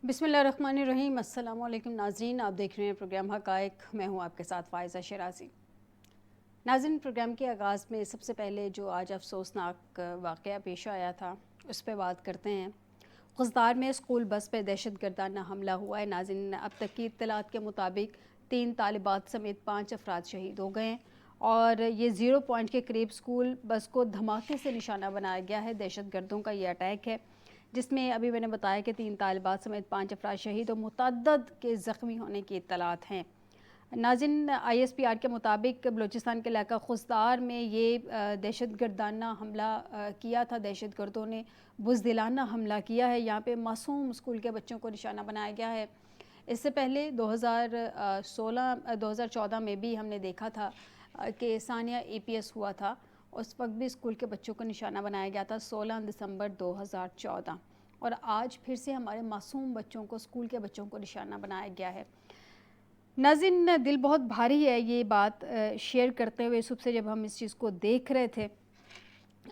बिस्मिल्लाहिर्रहमानिर्रहीम। अस्सलाम वालेकुम नाज़रीन, आप देख रहे हैं प्रोग्राम हक़ाइक़। मैं हूं आपके साथ फ़ाइज़ा शराज़ी। नाज़रीन, प्रोग्राम के आगाज़ में सबसे पहले जो आज अफसोसनाक वाक़या पेश आया था उस पर बात करते हैं। खुजदार में स्कूल बस पर दहशतगर्दाना हमला हुआ है। नाज़रीन, अब तक की इत्तलात के मुताबिक 3 तालिबात समेत 5 अफराद शहीद हो गए हैं और ये 0 पॉइंट के करीब स्कूल बस को धमाके से निशाना बनाया गया है। दहशतगर्दों का ये अटैक है जिसमें अभी मैंने बताया कि 3 तालिबात समेत 5 अफराद शहीद और मुतअद्दिद के ज़ख्मी होने की इत्तलात हैं। नाज़रीन, ISPR के मुताबिक बलूचिस्तान के इलाका खुजदार में ये दहशतगर्दाना हमला किया था। दहशतगर्दों ने बुज़दिलाना हमला किया है। यहाँ पे मासूम स्कूल के बच्चों को निशाना बनाया गया है। इससे पहले 2014 में भी हमने देखा था कि सानिया APS हुआ था। उस वक्त भी स्कूल के बच्चों को निशाना बनाया गया था 16 दिसंबर 2014 और आज फिर से हमारे मासूम बच्चों को, स्कूल के बच्चों को निशाना बनाया गया है। नाज़रीन, दिल बहुत भारी है ये बात शेयर करते हुए सुबह से जब हम इस चीज़ को देख रहे थे।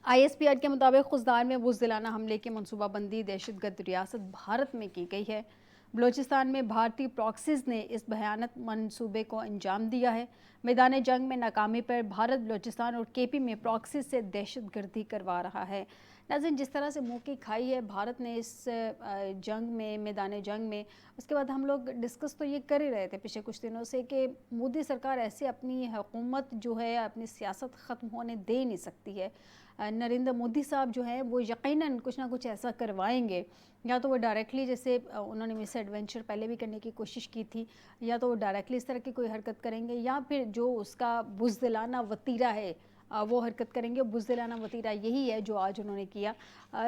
ISPR के मुताबिक खुजदार में बुज़दिलाना हमले की मनसूबाबंदी दहशतगर्द रियासत भारत में की गई है। बलूचिस्तान में भारतीय प्रॉक्सीज़ ने इस भयानक मंसूबे को अंजाम दिया है। मैदान जंग में नाकामी पर भारत बलूचिस्तान और KP में प्रॉक्सीज़ से दहशतगर्दी करवा रहा है। नाज़रीन, जिस तरह से मुँह की खाई है भारत ने इस जंग में, मैदान जंग में, उसके बाद हम लोग डिस्कस तो ये कर ही रहे थे पिछले कुछ दिनों से कि मोदी सरकार ऐसे अपनी हुकूमत जो है, अपनी सियासत ख़त्म होने दे नहीं सकती है। नरेंद्र मोदी साहब जो हैं वो यकीनन कुछ ना कुछ ऐसा करवाएंगे, या तो वो डायरेक्टली, जैसे उन्होंने मिस एडवेंचर पहले भी करने की कोशिश की थी, या तो वो डायरेक्टली इस तरह की कोई हरकत करेंगे, या फिर जो उसका बुज़दिलाना वतीरा है वो हरकत करेंगे। बुज़दिलाना वतीरा यही है जो आज उन्होंने किया,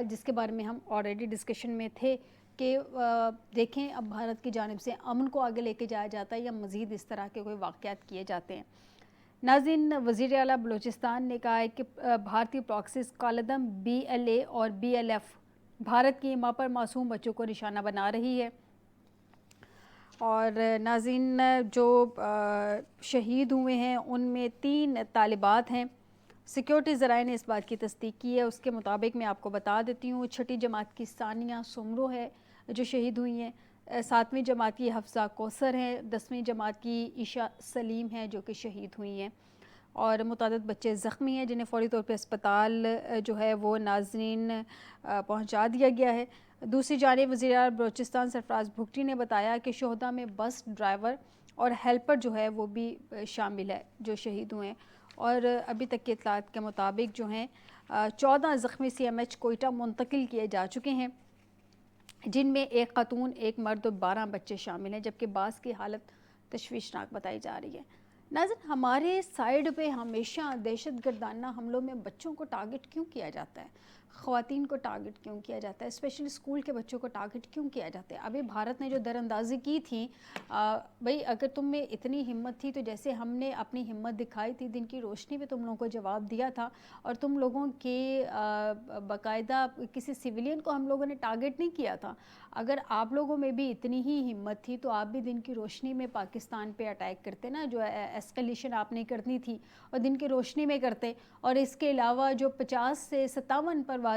जिसके बारे में हम ऑलरेडी डिस्कशन में थे कि देखें अब भारत की जानिब से अमन को आगे लेके जाया जाता है या मज़ीद इस तरह के कोई वाक़यात किए जाते हैं। नाज़रीन, वज़ीर आला बलूचिस्तान ने कहा है कि भारतीय प्रॉक्सीज़ कालदम BLA और BLF भारत की सीमा पर मासूम बच्चों को निशाना बना रही है। और नाज़रीन, जो शहीद हुए हैं उनमें 3 तालिबात हैं। सिक्योरिटी ज़राए ने इस बात की तस्दीक की है। उसके मुताबिक मैं आपको बता देती हूँ, 6ठी जमात की सानिया सुमरो है जो शहीद हुई हैं, 7वीं जमात की हफ्सा कौसर हैं, 10वीं जमात की ईशा सलीम है जो कि शहीद हुई हैं और मुतअद्दिद बच्चे ज़ख्मी हैं जिन्हें फ़ौरी तौर पे अस्पताल जो है वो नाज़रीन पहुँचा दिया गया है। दूसरी जानिब वज़ीर आला बलूचिस्तान सरफराज भुगटी ने बताया कि शोहदा में बस ड्राइवर और हेल्पर जो है वो भी शामिल है जो शहीद हुए हैं और अभी तक के इत्तलात के मुताबिक जो हैं 14 ज़ख्मी CMH कोयटा मुंतकिल किए जा चुके हैं, जिनमें एक खातून, एक मर्द और 12 बच्चे शामिल हैं, जबकि बास की हालत तशवीशनाक बताई जा रही है। नाज़रीन, हमारे साइड पे हमेशा दहशतगर्दाना हमलों में बच्चों को टारगेट क्यों किया जाता है, ख़वातीन को टारगेट क्यों किया जाता है, स्पेशली स्कूल के बच्चों को टारगेट क्यों किया जाता है? अभी भारत ने जो दरअंदाज़ी की थी, भाई अगर तुम में इतनी हिम्मत थी तो जैसे हमने अपनी हिम्मत दिखाई थी, दिन की रोशनी में तुम लोगों को जवाब दिया था और तुम लोगों के बाकायदा किसी सिविलियन को हम लोगों ने टारगेट नहीं किया था। अगर आप लोगों में भी इतनी ही हिम्मत थी तो आप भी दिन की रोशनी में पाकिस्तान पे अटैक करते ना, जो एस्केलेशन आपने करनी थी और दिन की रोशनी में करते। और इसके अलावा जो 50 से 57 परवाज़ें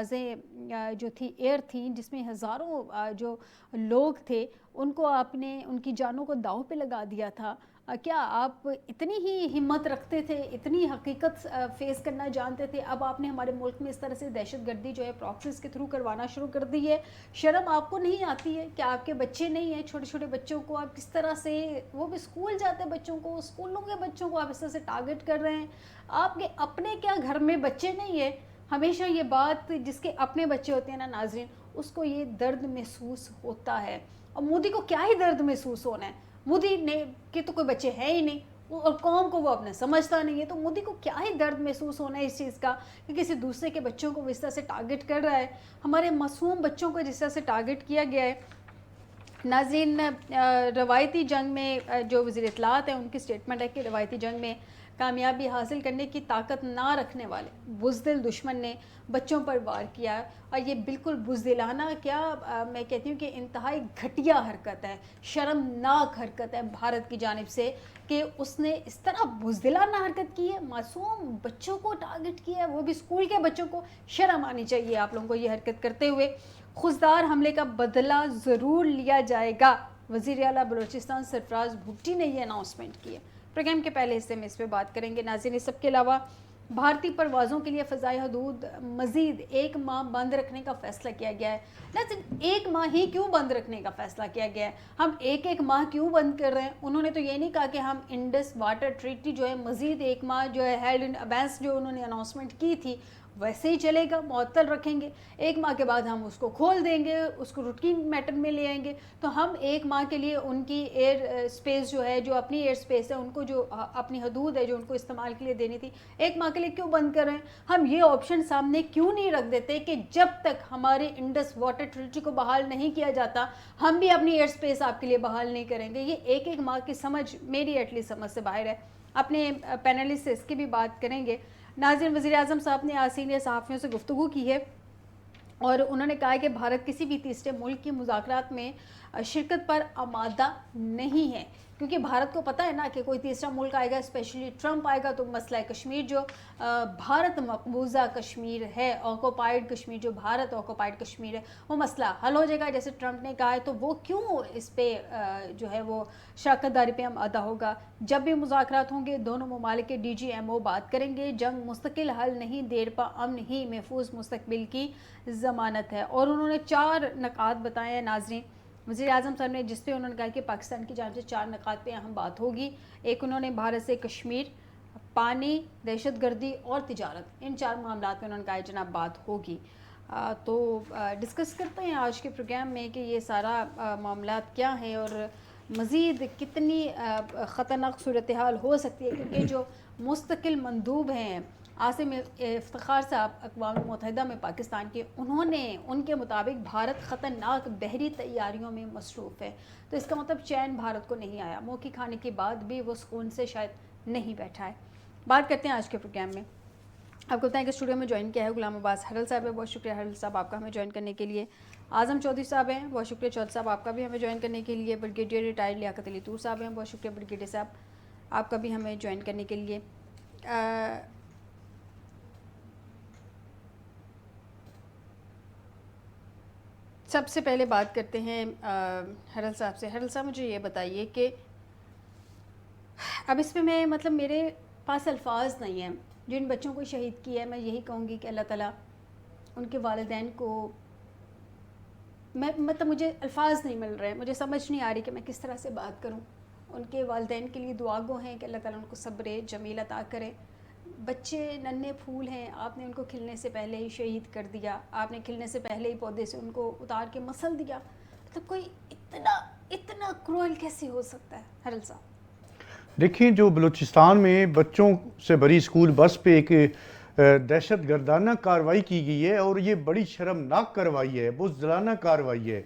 जो थी एयर थी, जिसमें हज़ारों जो लोग थे उनको आपने, उनकी जानों को दांव पे लगा दिया था। क्या आप इतनी ही हिम्मत रखते थे, इतनी हकीकत फेस करना जानते थे? अब आपने हमारे मुल्क में इस तरह से दहशतगर्दी जो है प्रॉक्सीज़ के थ्रू करवाना शुरू कर दी है। शर्म आपको नहीं आती है? क्या आपके बच्चे नहीं हैं? छोटे छोटे बच्चों को आप किस तरह से, वो भी स्कूल जाते बच्चों को, स्कूलों के बच्चों को आप इस तरह से टारगेट कर रहे हैं? आपके अपने क्या घर में बच्चे नहीं है? हमेशा ये बात, जिसके अपने बच्चे होते हैं ना नाज़रीन, उसको ये दर्द महसूस होता है। और मोदी को क्या ही दर्द महसूस होना है? मोदी ने के तो कोई बच्चे हैं ही नहीं और कौम को वो अपना समझता नहीं है, तो मोदी को क्या ही दर्द महसूस होना है इस चीज़ का कि किसी दूसरे के बच्चों को इस तरह से टारगेट कर रहा है। हमारे मासूम बच्चों को जिस तरह से टारगेट किया गया है। नाज़रीन, रवायती जंग में जो वज़ीर इत्तलात हैं उनकी स्टेटमेंट है कि रवायती जंग में कामयाबी हासिल करने की ताकत ना रखने वाले बुज़दिल दुश्मन ने बच्चों पर वार किया और ये बिल्कुल बुज़दिलाना क्या, मैं कहती हूँ कि इंतहाई घटिया हरकत है, शर्मनाक हरकत है भारत की जानिब से कि उसने इस तरह बुज़दिलाना हरकत की है, मासूम बच्चों को टारगेट किया है, वो भी स्कूल के बच्चों को। शर्म आनी चाहिए आप लोगों को ये हरकत करते हुए। खुजदार हमले का बदला ज़रूर लिया जाएगा। वज़ीर आला बलूचिस्तान सरफराज भुट्टी ने ये अनाउंसमेंट की है। प्रोग्राम के पहले हिस्से में इस पर बात करेंगे। नाज़रीन, इस सब के अलावा भारतीय परवाज़ों के लिए फ़ज़ाई हदूद मज़ीद 1 माह बंद रखने का फ़ैसला किया गया है। नाज़रीन, 1 माह ही क्यों बंद रखने का फ़ैसला किया गया है? हम एक माह क्यों बंद कर रहे हैं? उन्होंने तो ये नहीं कहा कि हम इंडस वाटर ट्रीटी जो है मज़ीद 1 माह जो है हेल्ड इन अबेंस जो उन्होंने अनाउंसमेंट की थी वैसे ही चलेगा, मुअत्तल रखेंगे। 1 माह के बाद हम उसको खोल देंगे, उसको रूटीन मैटर में ले आएंगे। तो हम 1 माह के लिए उनकी एयर स्पेस जो है, जो अपनी एयर स्पेस है, उनको जो अपनी हदूद है जो उनको इस्तेमाल के लिए देनी थी, 1 माह के लिए क्यों बंद कर रहे हैं? हम ये ऑप्शन सामने क्यों नहीं रख देते कि जब तक हमारे इंडस वाटर ट्रीटी को बहाल नहीं किया जाता, हम भी अपनी एयर स्पेस आपके लिए बहाल नहीं करेंगे। ये 1 माह की समझ मेरी एटलीस्ट समझ से बाहर है। अपने पैनलिस्ट से इसकी भी बात करेंगे। नाज़रीन, वज़ीर आज़म साहब ने आज सीनियर सहाफ़ियों से गुफ्तगू की है और उन्होंने कहा है कि भारत किसी भी तीसरे मुल्क की मुज़ाकरात में शिरकत पर आमादा नहीं है, क्योंकि भारत को पता है ना कि कोई तीसरा मुल्क आएगा, स्पेशली ट्रंप आएगा तो मसला कश्मीर जो भारत मकबूजा कश्मीर है, ऑक्यूपाइड कश्मीर जो भारत ऑक्यूपाइड कश्मीर है, वो मसला हल हो जाएगा जैसे ट्रंप ने कहा है। तो वो क्यों इस पर जो है वो शराकतदारी पे आमादा होगा? जब भी मुज़ाकरात होंगे दोनों ममालिक के DGMO बात करेंगे। जंग मुस्तकिल हल नहीं, देर पा अमन ही महफूज मुस्तकबिल की ज़मानत है। और उन्होंने 4 नकात बताए हैं। नाज़रीन, वज़ीर आज़म साहब ने जिस पे उन्होंने कहा कि पाकिस्तान की जानिब से 4 नकात पे अहम बात होगी। एक, उन्होंने भारत से कश्मीर, पानी, दहशतगर्दी और तिजारत, इन 4 मामलात में उन्होंने कहा जनाब बात होगी। तो डिस्कस करते हैं आज के प्रोग्राम में कि ये सारा मामलात क्या हैं और मज़ीद कितनी ख़तरनाक सूरत हाल हो सकती है, क्योंकि जो मुस्तकिल मंदूब हैं आसिम इफ्तिखार साहब अक़वाम मुत्तहिदा में पाकिस्तान के, उन्होंने उनके मुताबिक भारत ख़तरनाक बहरी तैयारियों में मसरूफ़ है। तो इसका मतलब चैन भारत को नहीं आया, मौकी खाने के बाद भी वो सुकून से शायद नहीं बैठा है। बात करते हैं आज के प्रोग्राम में। आपको बताएं कि स्टूडियो में ज्वाइन किया है गुलाम अब्बास हरल साहब है, बहुत शुक्रिया हरल साहब आपका हमें ज्वाइन करने के लिए। आज़म चौधरी साहब हैं, बहुत शुक्रिया चौधरी साहब आपका भी हमें ज्वाइन करने के लिए। ब्रिगेडियर रिटायर्ड लियाकत अली तूर साहब हैं, बहुत शुक्रिया ब्रिगेडियर साहब आपका भी हमें ज्वाइन करने के लिए। सबसे पहले बात करते हैं हरल साहब से। हरल साहब, मुझे ये बताइए कि अब इस पे मैं मतलब मेरे पास अल्फाज नहीं हैं। जिन बच्चों को शहीद किया है, मैं यही कहूँगी कि अल्लाह ताला उनके वालिदैन को, मैं मतलब मुझे अल्फाज नहीं मिल रहे हैं, मुझे समझ नहीं आ रही कि मैं किस तरह से बात करूँ। उनके वालिदैन के लिए दुआ गो हैं कि अल्लाह ताला उनको सब्र जमील अता करे। बच्चे नन्हे फूल हैं, आपने उनको खिलने से पहले ही शहीद कर दिया, आपने खिलने से पहले ही पौधे से उनको उतार के मसल दिया। मतलब कोई इतना क्रूअल कैसे हो सकता है? हरल साहब देखिए, जो बलूचिस्तान में बच्चों से भरी स्कूल बस पे एक दहशत गर्दाना कार्रवाई की गई है और ये बड़ी शर्मनाक कार्रवाई है, बुज़दिलाना कार्रवाई है।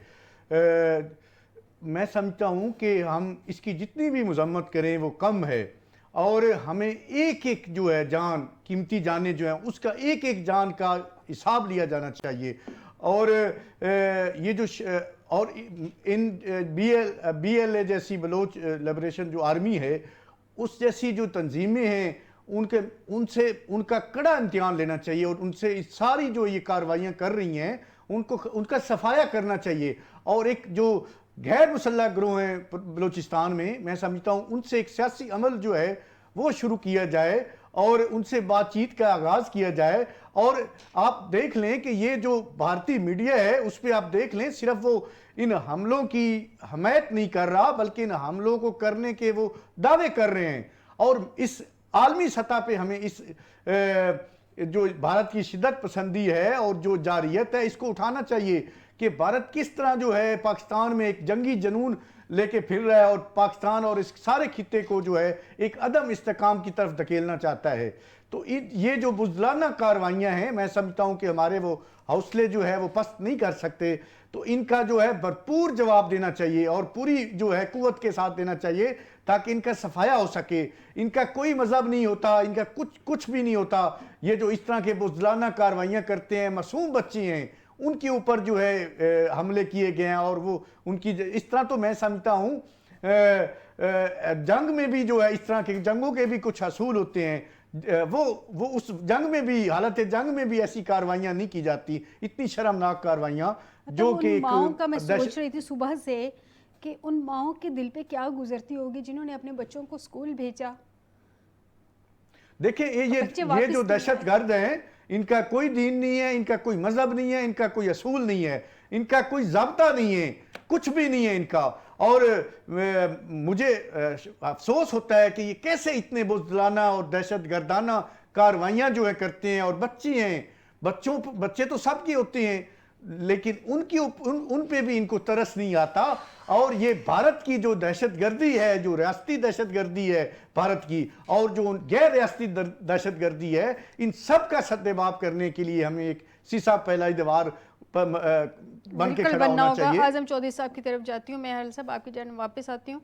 मैं समझता हूँ कि हम इसकी जितनी भी मज़म्मत करें वो कम है और हमें एक एक जो है जान, कीमती जानें जो हैं, उसका एक एक जान का हिसाब लिया जाना चाहिए। और ये जो और इन BLA जैसी बलोच लिबरेशन जो आर्मी है, उस जैसी जो तंजीमें हैं, उनसे उनका कड़ा इम्तिहान लेना चाहिए और उनसे सारी जो ये कार्रवाइयाँ कर रही हैं उनका सफाया करना चाहिए। और एक जो गैर मुसल्लह गिरोह हैं बलूचिस्तान में, मैं समझता हूँ उनसे एक सियासी अमल जो है वो शुरू किया जाए और उनसे बातचीत का आगाज़ किया जाए। और आप देख लें कि ये जो भारतीय मीडिया है उस पर आप देख लें, सिर्फ वो इन हमलों की हमायत नहीं कर रहा बल्कि इन हमलों को करने के वो दावे कर रहे हैं। और इस आलमी सतह पे हमें इस जो भारत की शिद्दत पसंदी है और जो जारियत है, इसको उठाना चाहिए कि भारत किस तरह जो है पाकिस्तान में एक जंगी जनून लेके फिर रहा है और पाकिस्तान और इस सारे खित्ते को जो है एक अदम इस्तेकाम की तरफ धकेलना चाहता है। तो ये जो बुज़दिलाना कार्रवाइयाँ हैं, मैं समझता हूँ कि हमारे वो हौसले जो है वो पस्त नहीं कर सकते। तो इनका जो है भरपूर जवाब देना चाहिए और पूरी जो है कुव्वत के साथ देना चाहिए ताकि इनका सफाया हो सके। इनका कोई मजहब नहीं होता, इनका कुछ भी नहीं होता। ये जो इस तरह के बुज़दिलाना कार्रवाइयाँ करते हैं, मासूम बच्चे हैं, उनके ऊपर जो है हमले किए गए हैं और वो उनकी इस तरह, तो मैं समझता हूँ जंग में भी जो है इस तरह के जंगों के भी कुछ असूल होते हैं, वो उस जंग में भी, हालत जंग में भी ऐसी कार्रवाइयाँ नहीं की जाती, इतनी शर्मनाक कार्रवाइयाँ मतलब जो कि उन माओं का मैं एक सोच रही थी सुबह से कि उन माओं के दिल पे क्या गुजरती होगी जिन्होंने अपने बच्चों को स्कूल भेजा देखिए और बच्चे ये जो वापस नहीं आए। दहशतगर्द हैं, इनका कोई दीन नहीं है, इनका कोई मजहब नहीं है, इनका कोई असूल नहीं है, इनका कोई ज़ाब्ता नहीं है, कुछ भी नहीं है इनका। और मुझे अफसोस होता है कि ये कैसे इतने बुज़दिलाना और दहशतगर्दाना कार्रवाइयाँ जो है करते हैं। और बच्चे हैं, बच्चे तो सबके होते हैं, लेकिन उन पे भी इनको तरस नहीं आता। और ये भारत की जो दहशतगर्दी है, जो रियासती दहशतगर्दी है भारत की, और जो गैर रियासती दहशतगर्दी है, इन सब का सद्देबाब करने के लिए हमें एक सीसा फैलाई दीवार बन के बिल्कुल खड़ा बनना होना होगा। चाहिए। आजम चौधरी साहब की तरफ जाती हूँ मैं, हल साहब आपकी जानब वापस आती हूँ।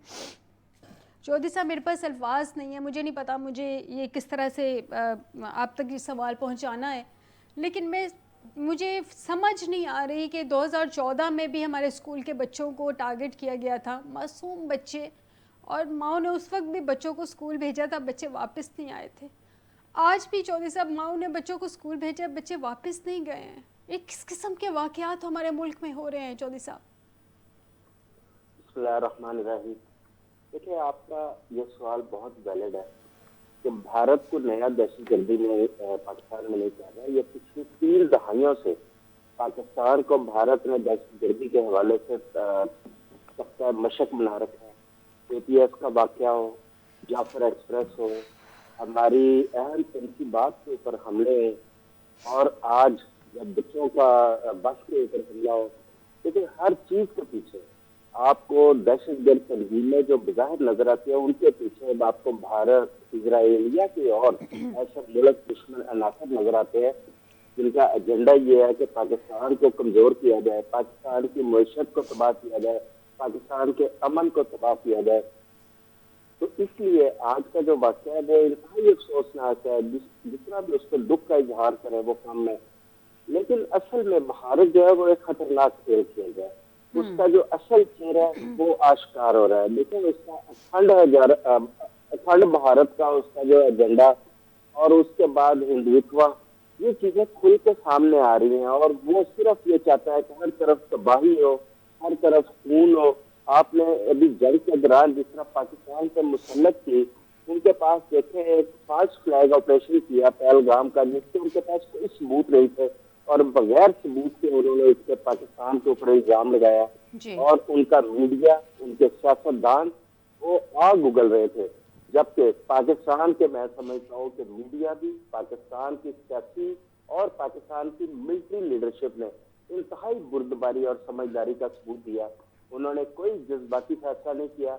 चौधरी साहब, मेरे पास अल्फाज नहीं है, मुझे नहीं पता मुझे ये किस तरह से आप तक ये सवाल पहुंचाना है, लेकिन मुझे समझ नहीं आ रही कि 2014 में भी हमारे स्कूल के बच्चों को टारगेट किया गया था, मासूम बच्चे, और माओ ने उस वक्त भी बच्चों को स्कूल भेजा था, बच्चे वापस नहीं आए थे। आज भी चौधरी साहब माओ ने बच्चों को स्कूल भेजा, बच्चे वापस नहीं गए हैं। ये किस किस्म के वाक़यात हमारे मुल्क में हो रहे हैं चौधरी साहब? बिस्मिल्लाहिर्रहमानिर्रहीम। देखिए, आपका ये सवाल बहुत वैलिड है कि भारत को नया दहशतगर्दी में पाकिस्तान में नहीं कहा रहा। ये पिछली 3 दहाइयों से पाकिस्तान को भारत ने दहशतगर्दी के हवाले से सख्त मशक बना रखा है। APS का वाक़या हो, जाफर एक्सप्रेस हो, हमारी अहम तनसीबात के ऊपर हमले, और आज जब बच्चों का बस के ऊपर हमला हो, देखिए हर चीज के पीछे आपको दहशतगर्द तंजीमें जो बज़ाहिर नजर आती है, उनके पीछे आपको भारत, इजराइल या कोई और ऐसे मुल्क दुश्मन अनासर नजर आते हैं जिनका एजेंडा ये है कि पाकिस्तान को कमजोर किया जाए, पाकिस्तान की मईशत को तबाह किया जाए, पाकिस्तान के अमन को तबाह किया जाए। तो इसलिए आज का जो वाक़या है वो इंतहाई अफसोसनाक है। जितना भी उस पर दुख का इजहार करे वो कम है, लेकिन असल में भारत जो है वो एक खतरनाक खेल खेल रहा है। उसका जो असल चेहरा है वो आश्कार हो रहा है। लेकिन उसका अखंड भारत का उसका जो एजेंडा और उसके बाद हिंदुत्व, ये चीजें खुल के सामने आ रही हैं। और वो सिर्फ ये चाहता है कि हर तरफ तबाही हो, हर तरफ खून हो। आपने अभी जंग के दौरान जिस तरह पाकिस्तान से मुसल्लत की, उनके पास देखे एक फास्ट फ्लैग ऑपरेशन किया पहलगाम का, जिससे उनके पास कोई सबूत नहीं थे, और बगैर सबूत के उन्होंने इसके पाकिस्तान के ऊपर इल्जाम लगाया। और उनका मीडिया, उनके सियासतदान वो आग उगल रहे थे। जबकि पाकिस्तान के, मैं समझता हूँ कि मीडिया भी, पाकिस्तान की सियासी और पाकिस्तान की मिलिट्री लीडरशिप ने इंतहाई बुर्दबारी और समझदारी का सबूत दिया। उन्होंने कोई जज्बाती फैसला नहीं किया।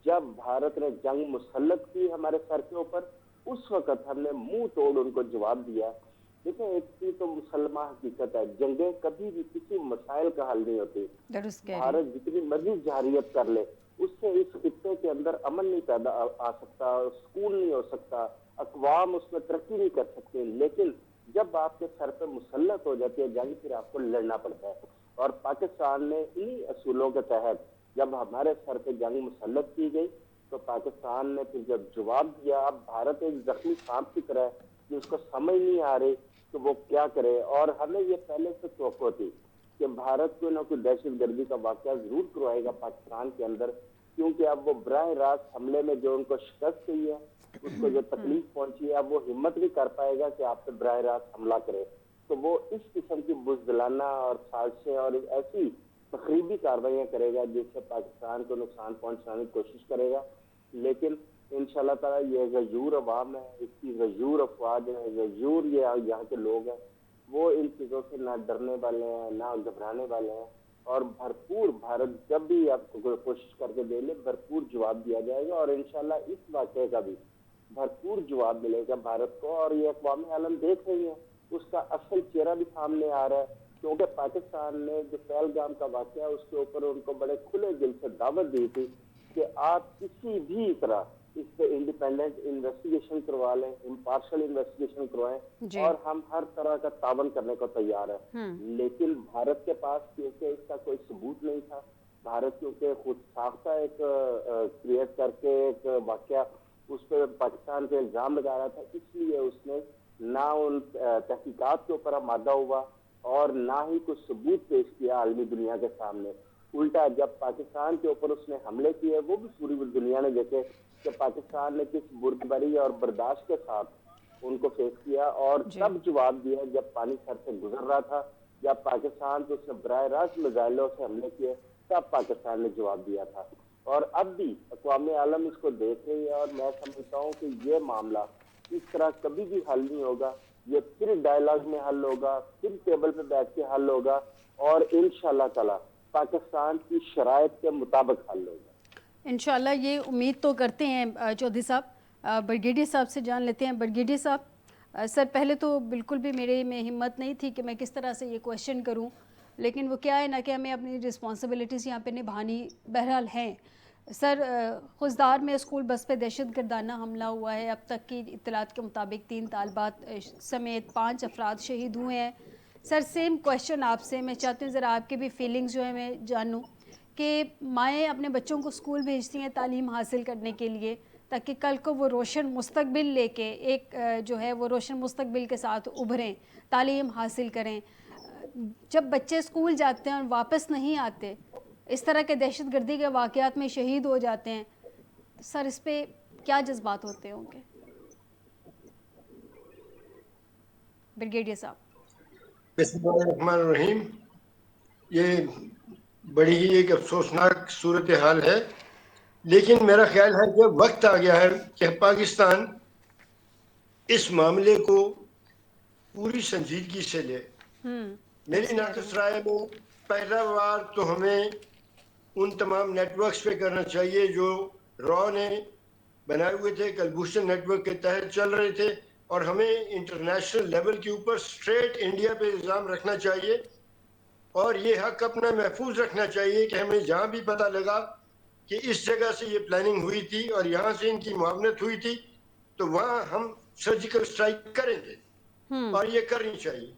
जब भारत ने जंग मुसल्लत की हमारे सर के ऊपर, उस वक्त हमने मुंह तोड़ उनको जवाब दिया। देखिए, एक चीज तो मुसलमान हकीकत है, जंगें कभी भी किसी मसाइल का हल नहीं होती। भारत जितनी मर्जी जारियत कर ले, उससे इस खित्ते के अंदर अमन नहीं पैदा आ सकता, सुकून नहीं हो सकता, अक़वाम उसमें तरक्की नहीं कर सकते। लेकिन जब आपके सर पे मुसल्लत हो जाती है जंग, फिर आपको लड़ना पड़ता है। और पाकिस्तान ने इन्हीं असूलों के तहत जब हमारे सर पे जंग मुसल्लत की गई, तो पाकिस्तान ने फिर जब जवाब दिया। अब भारत एक जख्मी सांप की तरह है कि उसको समझ नहीं आ रही तो वो क्या करे। और हमें ये पहले से तवक्को थी कि भारत कोई ना कोई दहशतगर्दी का वाक़या जरूर करवाएगा पाकिस्तान के अंदर, क्योंकि अब वो बराह रास्त हमले में जो उनको शिकस्त हुई है, उसको जो तकलीफ पहुंची है, अब वो हिम्मत नहीं कर पाएगा कि आप पे बराह रास्त हमला करे। तो वो इस किस्म की बुज़दिलाना और साजिशें और ऐसी तकरीबी कार्रवाइयाँ करेगा जिससे पाकिस्तान को नुकसान पहुंचाने की कोशिश करेगा। लेकिन इंशाल्लाह ताला ये गयूर अवाम है, इसकी गयूर अफवाज है, गयूर ये यहाँ के लोग हैं, वो इन चीज़ों से ना डरने वाले हैं, ना घबराने वाले हैं। और भरपूर भारत जब भी आपको कोशिश करके दे ले, भरपूर जवाब दिया जाएगा। और इंशाल्लाह इस वाक़े का भी भरपूर जवाब मिलेगा भारत को। और ये अक़वाम आलम देख रही है, उसका असल चेहरा भी सामने आ रहा है। क्योंकि पाकिस्तान ने जो पहलगाम का वाक़या, उसके ऊपर उनको बड़े खुले दिल से दावत दी थी कि आप किसी भी तरह इस पे इंडिपेंडेंट इन्वेस्टिगेशन करवा लें, इम्पार्शियल इन्वेस्टिगेशन करवाएं, और हम हर तरह का तावन करने को तैयार है। लेकिन भारत के पास क्योंकि इसका कोई सबूत नहीं था, भारत क्योंकि खुद साख्ता एक क्रिएट करके एक वाकया उस पर पाकिस्तान पे इल्जाम लगा रहा था, इसलिए उसने ना उन तहकीकात के ऊपर आमादा हुआ और ना ही कुछ सबूत पेश किया आलमी दुनिया के सामने। उल्टा जब पाकिस्तान के ऊपर उसने हमले किए, वो भी पूरी दुनिया ने देखे कि पाकिस्तान ने किस बुर्दबरी और बर्दाश्त के साथ उनको फेस किया और जी। तब जवाब दिया जब पानी सर से गुजर रहा था, जब पाकिस्तान पे उसने बराह रास्त मिसाइलों से हमले किए, तब पाकिस्तान ने जवाब दिया था। और अब भी अक़वाम आलम इसको देख रही है और मैं समझता हूँ कि ये मामला इस तरह कभी भी हल नहीं होगा, ये फिर डायलॉग में हल होगा, फिर टेबल पे बैठ के हल होगा और इंशाअल्लाह ताला पाकिस्तान की शराइत के मुताबिक हल होगा। इंशाल्लाह ये उम्मीद तो करते हैं। चौधरी साहब, ब्रिगेडियर साहब से जान लेते हैं। ब्रिगेडियर साहब, सर पहले तो बिल्कुल भी मेरे में हिम्मत नहीं थी कि मैं किस तरह से ये क्वेश्चन करूं, लेकिन वो क्या है ना कि हमें अपनी रिस्पॉन्सिबिलिटीज़ यहाँ पे निभानी बहरहाल हैं। सर, खुशदार में स्कूल बस पे दहशत गर्दाना हमला हुआ है। अब तक की इत्तलात के मुताबिक 3 तालबात समेत 5 अफराद शहीद हुए हैं। सर सेम क्वेश्चन आपसे मैं चाहती हूँ, ज़रा आपके भी फीलिंग्स जो है मैं जानूँ कि माएँ अपने बच्चों को स्कूल भेजती हैं तालीम हासिल करने के लिए, ताकि कल को वो रोशन मुस्तकबिल लेके एक जो है वो रोशन मुस्तकबिल के साथ उभरें, तालीम हासिल करें। जब बच्चे स्कूल जाते हैं और वापस नहीं आते, इस तरह के दहशतगर्दी के वाक़यात में शहीद हो जाते हैं, सर इस पे क्या जज्बात होते होंगे? ब्रिगेडियर साहब। बिस्मिल्लाहिर्रहमानिर्रहीम। ये बड़ी ही एक अफसोसनाक सूरत हाल है, लेकिन मेरा ख्याल है कि वक्त आ गया है कि पाकिस्तान इस मामले को पूरी संजीदगी से ले। मेरी नाक़िस राय में पहला वार तो हमें उन तमाम नेटवर्क्स पे करना चाहिए जो रॉ ने बनाए हुए थे, कलभूषण नेटवर्क के तहत चल रहे थे, और हमें इंटरनेशनल लेवल के ऊपर स्ट्रेट इंडिया पे इल्ज़ाम रखना चाहिए और ये हक अपना महफूज रखना चाहिए कि हमें जहाँ भी पता लगा कि इस जगह से ये प्लानिंग हुई थी और यहाँ से इनकी मुआवनत हुई थी, तो वहाँ हम सर्जिकल स्ट्राइक करेंगे और ये करनी चाहिए।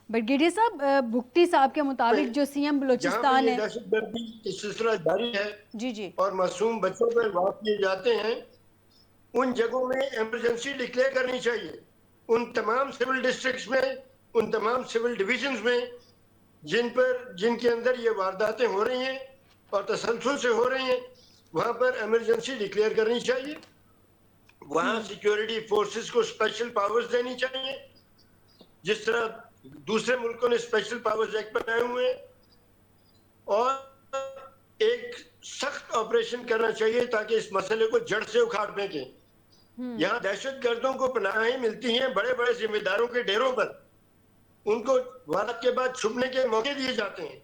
ब्रिगेडियर साहब, भुट्टी साहब के मुताबिक जो सीएम बलूचिस्तान है, दहशतगर्दी की सिलसिला जारी है जी जी, और मासूम बच्चों पर वार किए जाते हैं, उन जगहों में इमरजेंसी डिक्लेयर करनी चाहिए। उन तमाम सिविल डिस्ट्रिक्ट्स में, उन तमाम सिविल डिविजन्स में जिनके अंदर ये वारदातें हो रही हैं और तसलसल से हो रही हैं, वहाँ पर इमरजेंसी डिक्लेयर करनी चाहिए। वहाँ सिक्योरिटी फोर्सेस को स्पेशल पावर्स देनी चाहिए, जिस तरह दूसरे मुल्कों ने स्पेशल पावर्स एक्ट बनाए हुए हैं, और एक सख्त ऑपरेशन करना चाहिए ताकि इस मसले को जड़ से उखाड़ फेंकें। यहाँ दहशतगर्दों को पनाहें मिलती हैं बड़े बड़े जिम्मेदारों के डेरों पर, उनको वारदात के बाद छुपने के मौके दिए जाते हैं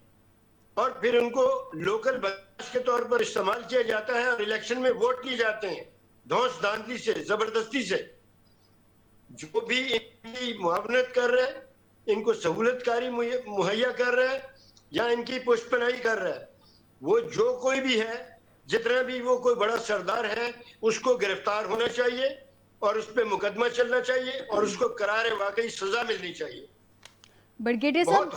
और फिर उनको लोकल बदमाश के तौर पर इस्तेमाल किया जाता है और इलेक्शन में वोट लिए जाते हैं धौंस धांधली से, जबरदस्ती से। जो भी इनकी मुआवनत कर रहे हैं, इनको सहूलतकारी मुहैया कर रहा है या इनकी पुष्पनाई कर रहा है, वो जो कोई भी है, जितना भी वो कोई बड़ा सरदार है, उसको गिरफ्तार होना चाहिए और उस पर मुकदमा चलना चाहिए और उसको करारे वाकई सजा मिलनी चाहिए। ब्रिगेडियर साहब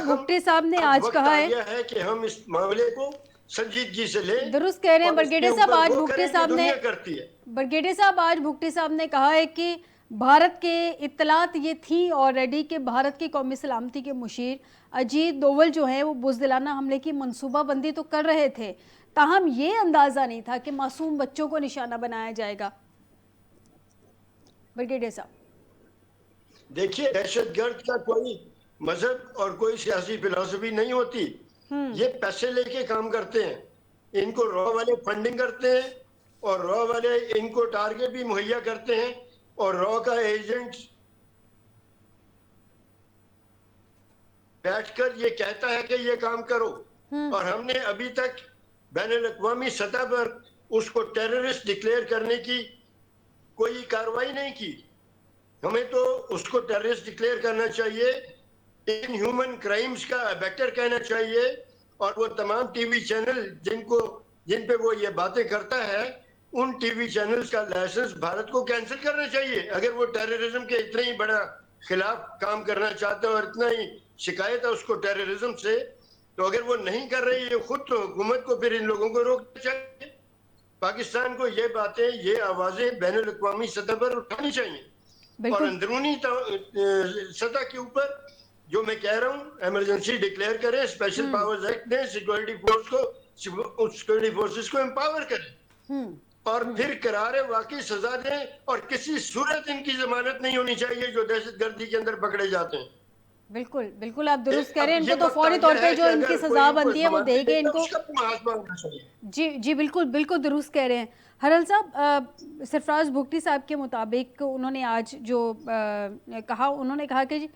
भुट्टी साहब ने आज कहा है कि हम इस मामले को संजीदगी से लें। दुरुस्त कह रहे हैं ब्रिगेडियर साहब। आज भुट्टी साहब ने करती है ब्रिगेडियर साहब आज भुट्टी साहब ने कहा है कि भारत के इत्तलात ये थी ऑलरेडी कि भारत की कौमी सलामती के मुशीर अजीत डोवल जो हैं वो बुज़दिलाना हमले की मनसूबाबंदी तो कर रहे थे, ताहम ये अंदाज़ा नहीं था कि मासूम बच्चों को निशाना बनाया जाएगा। ब्रिगेडियर साहब देखिए, दहशतगर्द का कोई मजहब और कोई सियासी फिलॉसफी नहीं होती। ये पैसे लेके काम करते हैं, इनको रॉ वाले फंडिंग करते हैं और रॉ वाले इनको टारगेट भी मुहैया करते हैं और रॉ का एजेंट बैठकर ये कहता है कि ये काम करो, और हमने अभी तक बैनुल-अक़वामी सतह पर उसको टेररिस्ट डिक्लेयर करने की कोई कार्रवाई नहीं की। हमें तो उसको टेररिस्ट डिक्लेयर करना चाहिए, इन ह्यूमन क्राइम्स का अबैक्टर कहना चाहिए, और वो तमाम टीवी चैनल जिन पे वो ये बातें करता है, उन टीवी चैनल्स का लाइसेंस भारत को कैंसिल करना चाहिए। अगर वो टेररिज्म के इतना ही बड़ा खिलाफ काम करना चाहता है और इतना ही शिकायत है उसको टेररिज्म से, तो अगर वो नहीं कर रही है खुद, तो हुकूमत को फिर इन लोगों को रोकना चाहिए। पाकिस्तान को ये बातें, ये आवाजें बैनुल अक़वामी सतह पर उठानी चाहिए, और बिल्कुल अंदरूनी सतह के ऊपर जो मैं कह रहा हूँ, इमरजेंसी डिक्लेयर करें, स्पेशल पावर्स एक्ट दें, सिक्योरिटी फोर्सेस को एम्पावर करें, और फिर करारे वाकई सजा दें, और किसी सूरत इनकी जमानत नहीं होनी चाहिए जो दहशतगर्दी के अंदर पकड़े जाते हैं। बिल्कुल बिल्कुल, आप दुरुस्त कह अब रहे हैं। ये इनको तो वक्त आ फौरी गया तौर पे है जो कि इनकी अगर सजा कोई बनती है वो जमानत देंगे देता है, इनको। उसका हाथ मांगना चाहिए। जी जी, बिल्कुल बिल्कुल दुरुस्त कह रहे हैं हरल साहब। सरफराज भुगटी साहब के मुताबिक उन्होंने आज जो कहा, उन्होंने कहा कि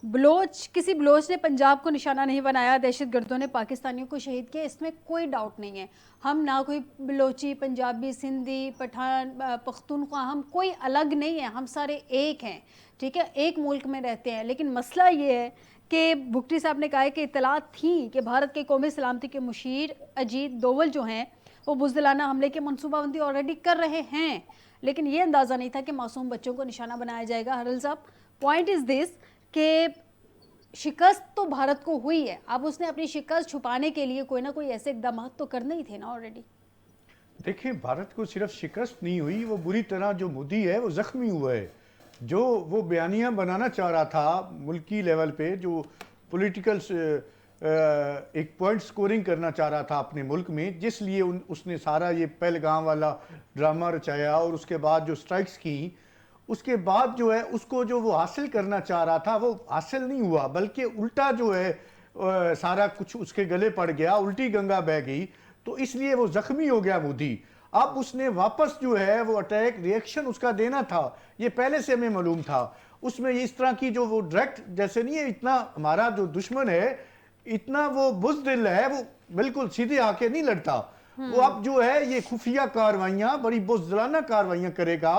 किसी बलोच ने पंजाब को निशाना नहीं बनाया, दहशतगर्दों ने पाकिस्तानियों को शहीद किया, इसमें कोई डाउट नहीं है। हम ना कोई बलोची, पंजाबी, सिंधी, पठान, पख्तूनख्वा, हम कोई अलग नहीं है, हम सारे एक हैं, ठीक है, एक मुल्क में रहते हैं। लेकिन मसला ये है कि भुगटी साहब ने कहा है कि इत्तला थी कि भारत के कौमी सलामती के मुशीर अजीत दोवल जो हैं वो बुज़दिलाना हमले की मनसूबाबंदी ऑलरेडी कर रहे हैं, लेकिन ये अंदाज़ा नहीं था कि मासूम बच्चों को निशाना बनाया जाएगा। हरल साहब, पॉइंट इज़ दिस कि शिकस्त तो भारत को हुई है, अब उसने अपनी शिकस्त छुपाने के लिए कोई ना कोई ऐसे इकदाम तो करने ही थे ना ऑलरेडी। देखिए, भारत को सिर्फ शिकस्त नहीं हुई, वो बुरी तरह जो मोदी है वो जख्मी हुआ है। जो वो बयानियाँ बनाना चाह रहा था मुल्की लेवल पे, जो पॉलिटिकल एक पॉइंट स्कोरिंग करना चाह रहा था अपने मुल्क में, जिसलिए उसने सारा ये पहलगाम वाला ड्रामा रचाया और उसके बाद जो स्ट्राइक्स की, उसके बाद जो है उसको जो वो हासिल करना चाह रहा था वो हासिल नहीं हुआ, बल्कि उल्टा जो है सारा कुछ उसके गले पड़ गया, उल्टी गंगा बह गई। तो इसलिए वो जख्मी हो गया मोदी। अब उसने वापस जो है वो अटैक रिएक्शन उसका देना था, ये पहले से हमें मालूम था। उसमें इस तरह की जो वो डायरेक्ट जैसे नहीं है, इतना हमारा जो दुश्मन है इतना वो बुज़दिल है, वो बिल्कुल सीधे आके नहीं लड़ता। वो अब जो है ये खुफिया कार्रवाइयाँ, बड़ी बुज़दिलाना कार्रवाइयाँ करेगा,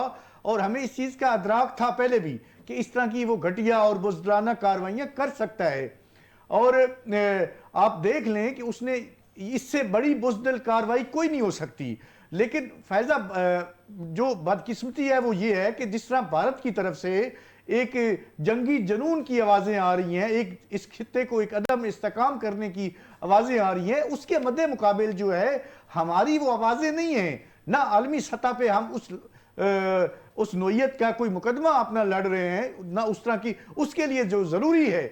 और हमें इस चीज़ का अदराक था पहले भी कि इस तरह की वो घटिया और बुज़दिलाना कार्रवाइयाँ कर सकता है। और आप देख लें कि उसने इससे बड़ी बुज़दिल कार्रवाई कोई नहीं हो सकती। लेकिन फैज़ा जो बदकिस्मती है वो ये है कि जिस तरह भारत की तरफ से एक जंगी जुनून की आवाज़ें आ रही हैं, एक इस खित्ते को एक अदम इस्तेकाम करने की आवाज़ें आ रही हैं, उसके मद्दे मुकाबिल जो है हमारी वो आवाज़ें नहीं हैं। ना आलमी सतह पे हम उस नोयत का कोई मुकदमा अपना लड़ रहे हैं, ना उस तरह की। उसके लिए जो ज़रूरी है,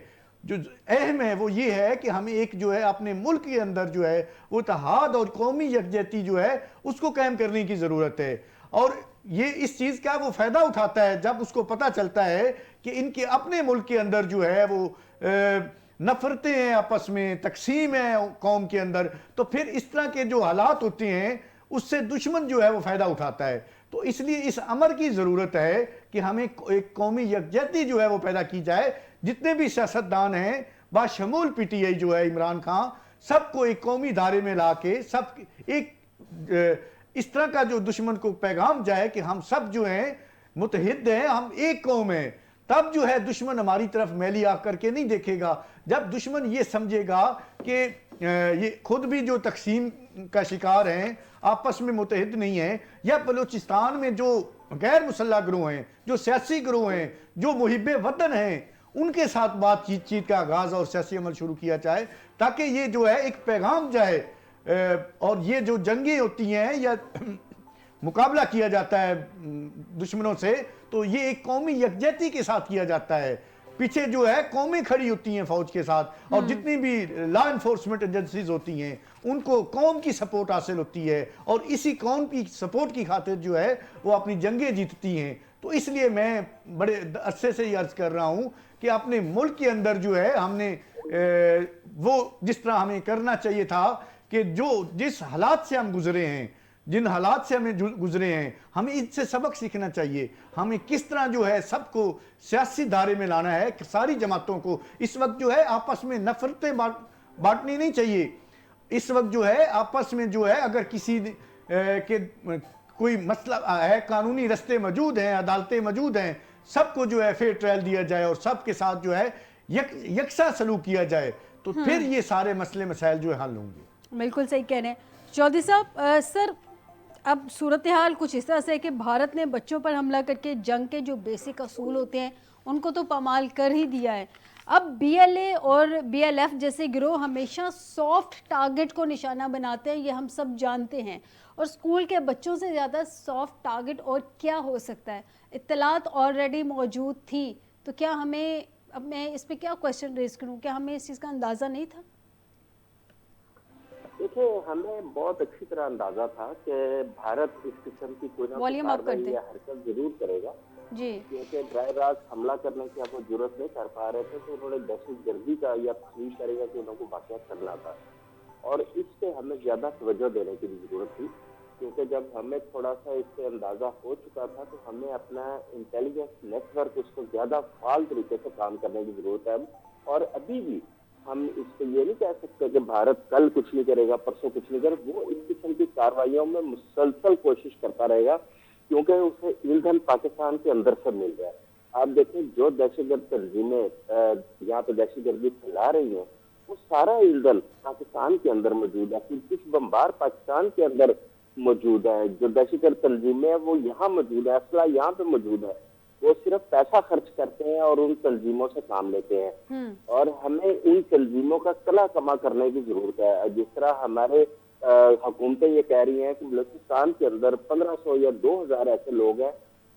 जो अहम है, वो ये है कि हमें एक जो है अपने मुल्क के अंदर जो है वो इत्तेहाद और कौमी यकजहती जो है उसको कायम करने की ज़रूरत है। और ये इस चीज़ का वो फ़ायदा उठाता है जब उसको पता चलता है कि इनके अपने मुल्क के अंदर जो है वो नफ़रतें हैं, आपस में तकसीम है कौम के अंदर, तो फिर इस तरह के जो हालात होते हैं उससे दुश्मन जो है वो फ़ायदा उठाता है। तो इसलिए इस अमर की ज़रूरत है कि हमें एक कौमी यकजहती जो है वो पैदा की जाए। जितने भी सियासतदान हैं, बाशमूल PTI जो है इमरान खान, सबको एक कौमी धारे में ला के सब एक इस तरह का जो दुश्मन को पैगाम जाए कि हम सब जो हैं मुतहिद हैं, हम एक कौम हैं। तब जो है दुश्मन हमारी तरफ मैली आ करके नहीं देखेगा। जब दुश्मन ये समझेगा कि ये खुद भी जो तकसीम का शिकार हैं, आपस में मुतहिद नहीं है, या बलूचिस्तान में जो गैर मुसल्लह गिरोह हैं, जो सियासी गिरोह हैं, जो मुहिब्बे वतन हैं, उनके साथ बातचीत का आगाज़ और सियासी अमल शुरू किया जाए, ताकि ये जो है एक पैगाम जाए। और ये जो जंगें होती हैं या मुकाबला किया जाता है दुश्मनों से, तो ये एक कौमी यकजहती के साथ किया जाता है। पीछे जो है कौमें खड़ी होती हैं फौज के साथ, और जितनी भी लॉ इन्फोर्समेंट एजेंसीज होती हैं उनको कौम की सपोर्ट हासिल होती है, और इसी कौम की सपोर्ट की खातिर जो है वो अपनी जंगें जीतती हैं। तो इसलिए मैं बड़े अरसे से ये अर्ज कर रहा हूँ कि अपने मुल्क के अंदर जो है हमने वो जिस तरह हमें करना चाहिए था कि जिस हालात से हम गुजरे हैं, जिन हालात से हमें गुजरे हैं, हमें इससे सबक सीखना चाहिए। हमें किस तरह जो है सबको सियासी धारे में लाना है, कि सारी जमातों को इस वक्त जो है आपस में नफरतें बांटनी नहीं चाहिए। इस वक्त जो है आपस में जो है अगर किसी के कोई मसला है, कानूनी रस्ते मौजूद हैं, अदालतें मौजूद हैं, सबको जो है फेयर ट्रायल दिया जाए और सबके साथ जो है यकसा सलूक किया जाए, तो फिर ये सारे मसले मसाइल जो है हल होंगे। बिल्कुल सही कह रहे हैं चौधरी साहब। सर, अब सूरत हाल कुछ इस तरह से है कि भारत ने बच्चों पर हमला करके जंग के जो बेसिक असूल होते हैं उनको तो पामाल कर ही दिया है। अब बीएलए और बीएलएफ जैसे गिरोह हमेशा सॉफ्ट टारगेट को निशाना बनाते हैं, ये हम सब जानते हैं। और स्कूल के बच्चों से ज़्यादा सॉफ्ट टारगेट और क्या हो सकता है? इत्तलात ऑलरेडी मौजूद थी, तो क्या हमें, अब मैं इस पे क्या क्वेश्चन रेज करूं, क्या हमें इस चीज़ का अंदाज़ा नहीं था? देखिए, हमें बहुत अच्छी तरह अंदाजा था कि भारत इस किस्म की कोई ना कोई वॉल्यूम अप कर कार्रवाई दें। या हरकत जरूर करेगा, जी। क्योंकि बरह रास्त हमला करने की अब वो जरूरत नहीं कर पा रहे थे, तो उन्होंने दहशतगर्दी का या तस्वीर करेगा कि उनको वाक़या करना था। और इस पे हमें ज्यादा तवज्जो देने की भी जरूरत थी, क्योंकि जब हमें थोड़ा सा इससे अंदाजा हो चुका था तो हमें अपना इंटेलिजेंस नेटवर्क उसको ज्यादा फाल तरीके से काम करने की जरूरत है अब। और अभी भी हम इस पे ये नहीं कह सकते कि भारत कल कुछ नहीं करेगा, परसों कुछ नहीं करेगा। वो इस किस्म की कार्रवाइयों में मुसलसल कोशिश करता रहेगा, क्योंकि उसे ईंधन पाकिस्तान के अंदर से मिल रहा है। आप देखें, जो दहशतगर्द तंजीमें यहाँ पे दहशतगर्दी फैला रही हैं, वो सारा ईंधन पाकिस्तान के अंदर मौजूद है, कुछ बम्बार पाकिस्तान के अंदर मौजूद है। जो दहशतगर्द तंजीमें है वो यहाँ मौजूद है, असला यहाँ पे मौजूद है। वो सिर्फ पैसा खर्च करते हैं और उन तंजीमों से काम लेते हैं। और हमें उन तंजीमों का कला कमा करने की जरूरत है। जिस तरह हमारे हुकूमतें ये कह रही हैं कि बलूचिस्तान के अंदर 1500 या 2000 ऐसे लोग हैं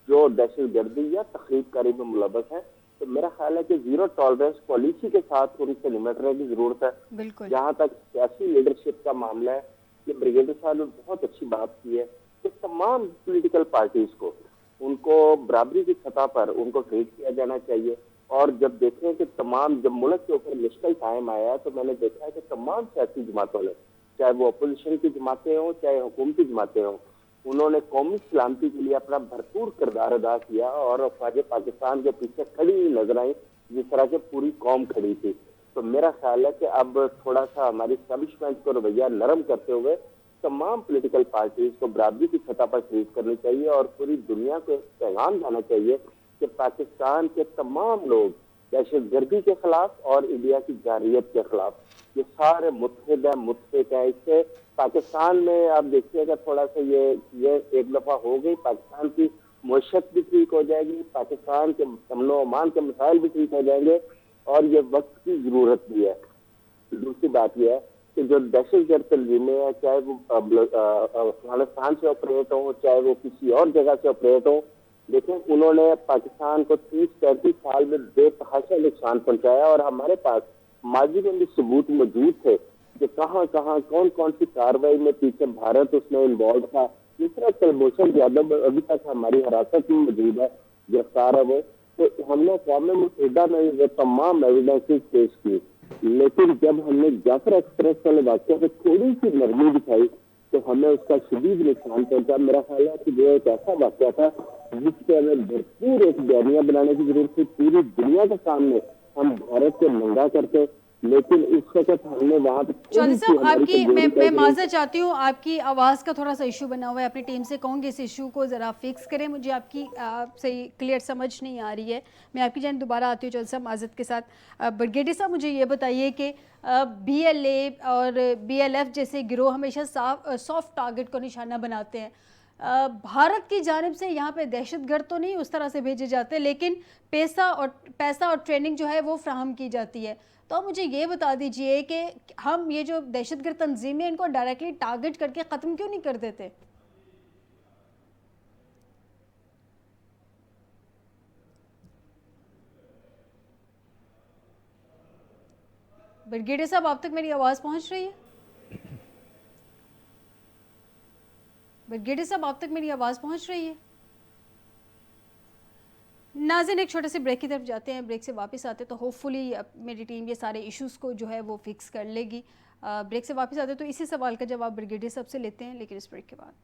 जो दहशतगर्दी या तखरीबकारी में मुलव्वस हैं, तो मेरा ख्याल है कि जीरो टॉलरेंस पॉलिसी के साथ उनसे निपटने की जरूरत है। बिल्कुल। जहाँ तक सियासी लीडरशिप का मामला है, ये ब्रिगेडियर साहब ने बहुत अच्छी बात की है कि तमाम पॉलिटिकल पार्टीज को उनको बराबरी की सतह पर उनको ट्रीट किया जाना चाहिए। और जब देखें कि तमाम, जब मुल्क के ऊपर मुश्किल टाइम आया है, तो मैंने देखा है कि तमाम सियासी जमातों ने, चाहे वो अपोजिशन की जमातें हों चाहे हुकूमती जमातें हों, उन्होंने कौमी सलामती के लिए अपना भरपूर किरदार अदा किया और अफवाज पाकिस्तान के पीछे खड़ी हुई नजर आई, जिस तरह से पूरी कौम खड़ी थी। तो मेरा ख्याल है कि अब थोड़ा सा हमारी एस्टैब्लिशमेंट को रवैया नरम करते हुए तमाम पॉलिटिकल पार्टीज को बराबरी की सतह पर ट्रीट करनी चाहिए और पूरी दुनिया को पैगाम जाना चाहिए कि पाकिस्तान के तमाम लोग दहशतगर्दी के खिलाफ और इंडिया की जाररियत के खिलाफ ये सारे मुत्तहिद है, मुत्तफिक है। इससे पाकिस्तान में आप देखिएगा थोड़ा सा ये एक दफा हो गई, पाकिस्तान की मईशत भी ठीक हो जाएगी, पाकिस्तान के अमनो अमान के मसाइल भी ठीक हो जाएंगे, और ये वक्त की जरूरत भी है। दूसरी बात यह है कि जो दहशतगर्द तंजीमें हैं, चाहे वो अफगानिस्तान से ऑपरेट हो चाहे वो किसी और जगह से ऑपरेट हो, देखें उन्होंने पाकिस्तान को 30-35 साल में बेतहाशा नुकसान पहुंचाया। और हमारे पास माजी में भी सबूत मौजूद थे कि कहाँ कहाँ कौन कौन सी कार्रवाई में पीछे भारत उसमें इन्वॉल्व था। जिस तरह कुलभूषण यादव अभी तक हमारी हिरासत में मौजूद है, गिरफ्तार है वो, तो हमने क़ौम मुत्तहिदा में वो तमाम एविडेंसेस पेश की। लेकिन जब हमने जाफर एक्सप्रेस वाले वाक्य पे थोड़ी सी नरमी दिखाई तो हमें उसका शदीद नुकसान पहुंचा। मेरा ख्याल है कि वो एक ऐसा वाक्य था जिसपे हमें भरपूर एक बयानिया बनाने की जरूरत थी। पूरी दुनिया के सामने हम भारत को नंगा करते, लेकिन इस वक्त हमने वहाँ पे चौधरी साहब, आपकी मैं माजरत चाहती हूँ, आपकी आवाज़ का थोड़ा सा इशू बना हुआ है। अपनी टीम से कहूँगी इस इशू को ज़रा फिक्स करें, मुझे आपकी सही क्लियर समझ नहीं आ रही है। मैं आपकी जान दोबारा आती हूँ चौधरी साहब माजरत के साथ। ब्रिगेडियर साहब, मुझे ये बताइए कि बीएलए और बीएलएफ जैसे गिरोह हमेशा सॉफ्ट टारगेट को निशाना बनाते हैं। भारत की जानिब से यहाँ पे दहशतगर्द तो नहीं उस तरह से भेजे जाते, लेकिन पैसा और ट्रेनिंग जो है वो फ्राहम की जाती है। तो आप मुझे ये बता दीजिए कि हम ये जो दहशतगर्द तंजीमें इनको डायरेक्टली टारगेट करके ख़त्म क्यों नहीं कर देते? ब्रिगेडियर साहब, आप तक मेरी आवाज़ पहुंच रही है? ब्रिगेडियर साहब, आप तक मेरी आवाज़ पहुंच रही है? नाज़रीन, एक छोटे से ब्रेक की तरफ जाते हैं। ब्रेक से वापस आते तो होपफुली मेरी टीम ये सारे इश्यूज़ को जो है वो फिक्स कर लेगी। ब्रेक से वापस आते तो इसी सवाल का जवाब ब्रिगेडियर साहब से लेते हैं, लेकिन इस ब्रेक के बाद।